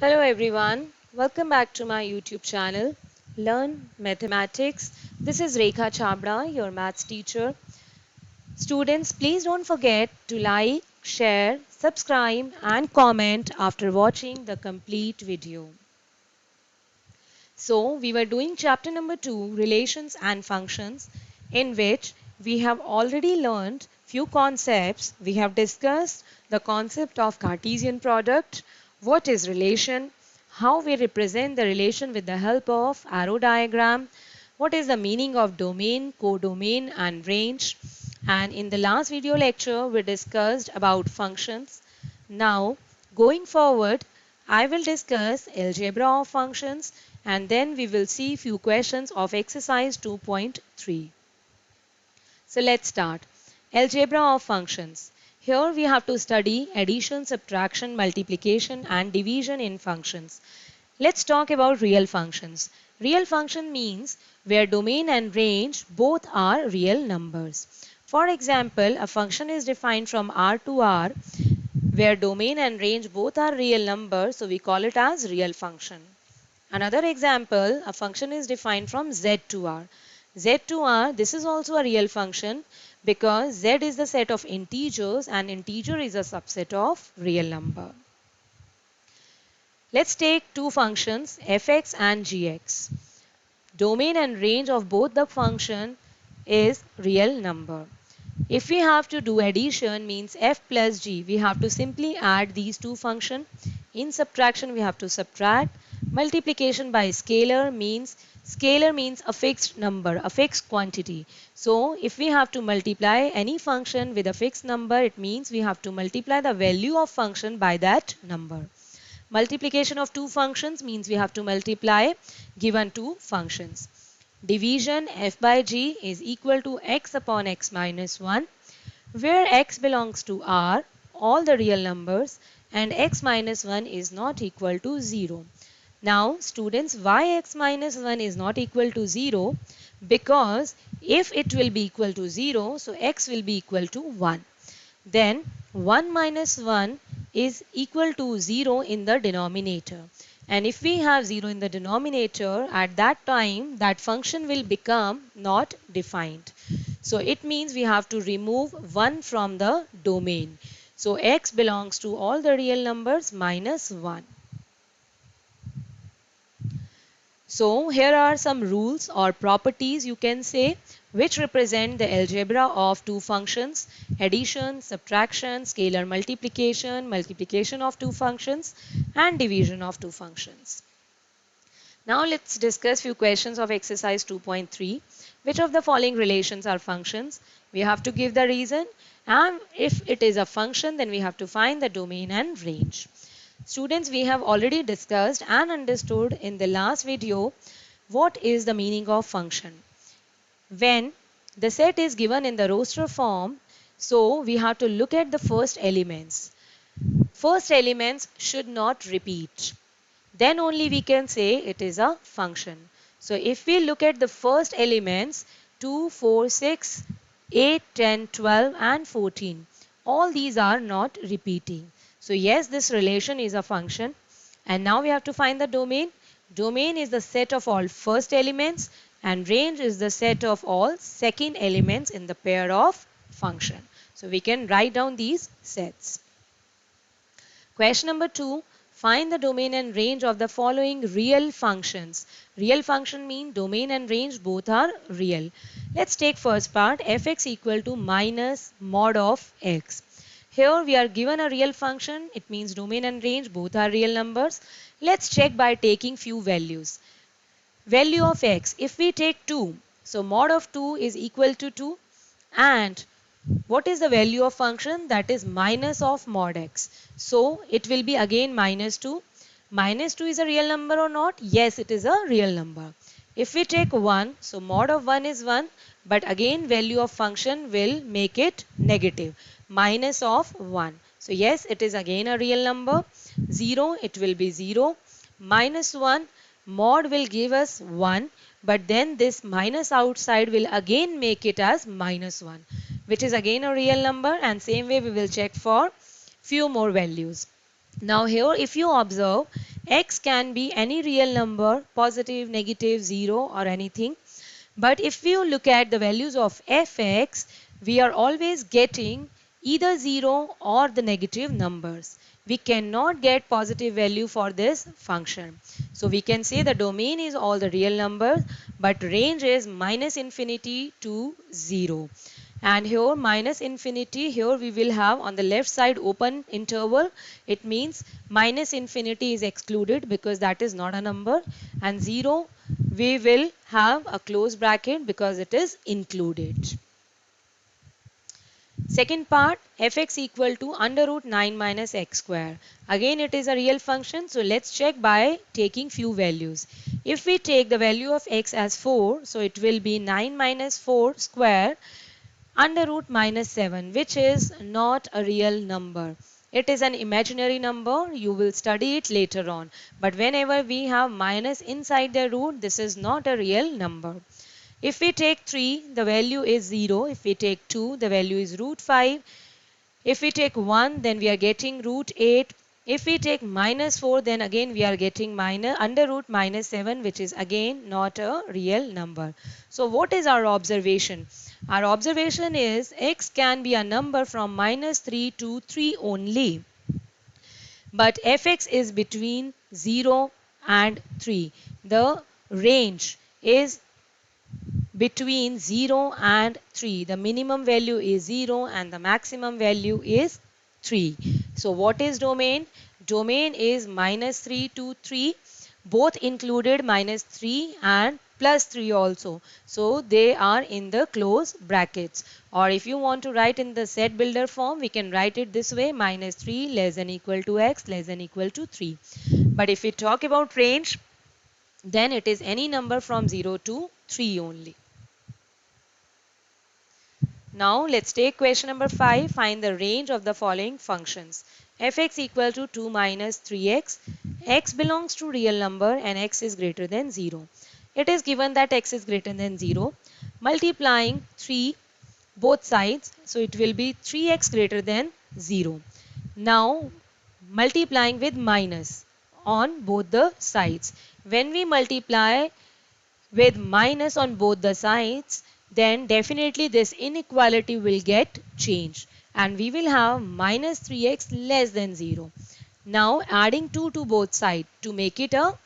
Hello everyone, welcome back to my YouTube channel, Learn Mathematics. This is Rekha Chabra, your maths teacher. Students, please don't forget to like, share, subscribe and comment after watching the complete video. So, we were doing chapter number 2, Relations and Functions, in which we have already learned few concepts. We have discussed the concept of Cartesian product, what is relation, how we represent the relation with the help of arrow diagram, what is the meaning of domain, codomain and range. And in the last video lecture, we discussed about functions. Now, going forward, I will discuss algebra of functions and then we will see few questions of exercise 2.3. So let's start. Algebra of functions. Here we have to study addition, subtraction, multiplication and division in functions. Let's talk about real functions. Real function means where domain and range both are real numbers. For example, a function is defined from R to R where domain and range both are real numbers, so we call it as real function. Another example, a function is defined from Z to R. Z to R, this is also a real function because Z is the set of integers and integer is a subset of real number. Let's take two functions fx and gx. Domain and range of both the function is real number. If we have to do addition means f plus g, we have to simply add these two functions. In subtraction, we have to subtract. Multiplication by scalar means a fixed number, a fixed quantity. So if we have to multiply any function with a fixed number, it means we have to multiply the value of function by that number. Multiplication of two functions means we have to multiply given two functions. Division f by g is equal to x upon x minus 1, where x belongs to R, all the real numbers, and x minus 1 is not equal to 0. Now, students, why x minus 1 is not equal to 0? Because if it will be equal to 0, so x will be equal to 1. Then 1 minus 1 is equal to 0 in the denominator. And if we have 0 in the denominator, at that time that function will become not defined. So it means we have to remove 1 from the domain. So x belongs to all the real numbers minus 1. So here are some rules or properties you can say which represent the algebra of two functions: addition, subtraction, scalar multiplication, multiplication of two functions and division of two functions. Now let's discuss few questions of exercise 2.3. Which of the following relations are functions? We have to give the reason, and if it is a function then we have to find the domain and range. Students, we have already discussed and understood in the last video what is the meaning of function. When the set is given in the roster form, so we have to look at the first elements. First elements should not repeat. Then only we can say it is a function. So if we look at the first elements 2, 4, 6, 8, 10, 12 and 14, all these are not repeating. So yes, this relation is a function. And now we have to find the domain. Domain is the set of all first elements and range is the set of all second elements in the pair of function. So we can write down these sets. Question number 2. Find the domain and range of the following real functions. Real function mean domain and range both are real. Let's take first part, fx equal to minus mod of x. Here we are given a real function. It means domain and range both are real numbers. Let's check by taking few values. Value of x, if we take 2, so mod of 2 is equal to 2, and what is the value of function? That is minus of mod x. So it will be again minus 2. Minus 2 is a real number or not? Yes, it is a real number. If we take 1, so mod of 1 is 1, but again value of function will make it negative. Minus of 1. So yes, it is again a real number. 0, it will be 0. Minus 1, mod will give us 1, but then this minus outside will again make it as minus 1, which is again a real number, and same way we will check for few more values. Now here if you observe, X can be any real number, positive, negative, 0 or anything. But if we look at the values of fx, we are always getting either 0 or the negative numbers. We cannot get positive value for this function. So we can say the domain is all the real numbers, but range is minus infinity to 0. And here minus infinity, here we will have on the left side open interval. It means minus infinity is excluded because that is not a number, and 0 we will have a close bracket because it is included. Second part, fx equal to under root 9 minus x square. Again it is a real function, so let's check by taking few values. If we take the value of x as 4, so it will be 9 minus 4 square under root minus 7, which is not a real number. It is an imaginary number. You will study it later on. But whenever we have minus inside the root, this is not a real number. If we take 3, the value is 0. If we take 2, the value is root 5. If we take 1, then we are getting root 8. If we take minus 4, then again we are getting under root minus 7, which is again not a real number. So what is our observation? Our observation is x can be a number from minus 3 to 3 only. But fx is between 0 and 3. The range is between 0 and 3. The minimum value is 0 and the maximum value is 3. So what is domain? Domain is minus 3 to 3. Both included minus 3 and plus 3 also. So they are in the close brackets. Or if you want to write in the set builder form, we can write it this way: minus 3 less than equal to x less than equal to 3. But if we talk about range, then it is any number from 0 to 3 only. Now let's take question number 5. Find the range of the following functions. Fx equal to 2 minus 3x. X belongs to real number and x is greater than 0. It is given that x is greater than 0. Multiplying 3 both sides, so it will be 3x greater than 0. Now multiplying with minus on both the sides. When we multiply with minus on both the sides, then definitely this inequality will get changed and we will have minus 3x less than 0. Now adding 2 to both sides to make it a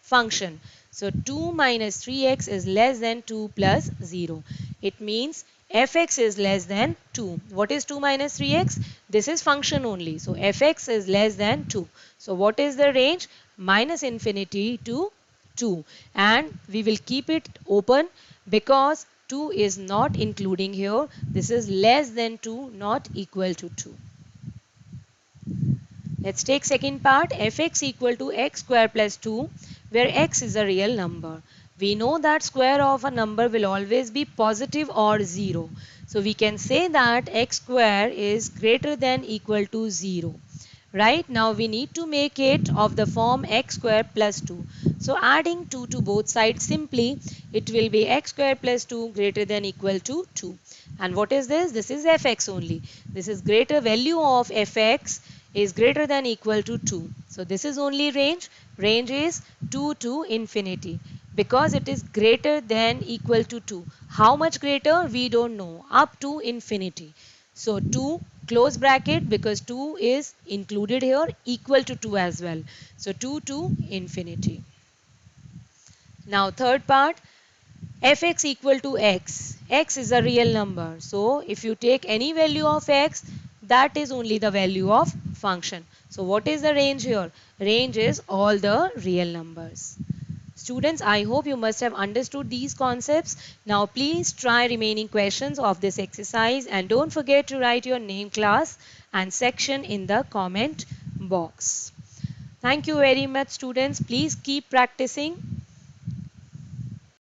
function. So 2 minus 3x is less than 2 plus 0. It means fx is less than 2. What is 2 minus 3x? This is function only. So fx is less than 2. So what is the range? Minus infinity to 2, and we will keep it open because 2 is not including here. This is less than 2, not equal to 2. Let's take second part, fx equal to x square plus 2, where x is a real number. We know that square of a number will always be positive or 0. So we can say that x square is greater than equal to 0. Right, now we need to make it of the form x square plus 2. So adding 2 to both sides, simply it will be x square plus 2 greater than equal to 2. And what is this? This is fx only. This is greater value of fx is greater than equal to 2. So this is only range. Range is 2 to infinity because it is greater than equal to 2. How much greater? We don't know. Up to infinity. So 2 close bracket, because 2 is included here, equal to 2 as well. So 2 to infinity. Now third part, fx equal to x. X is a real number. So if you take any value of x, that is only the value of function. So what is the range here? Range is all the real numbers. Students, I hope you must have understood these concepts. Now please try remaining questions of this exercise and don't forget to write your name, class and section in the comment box. Thank you very much, students. Please keep practicing.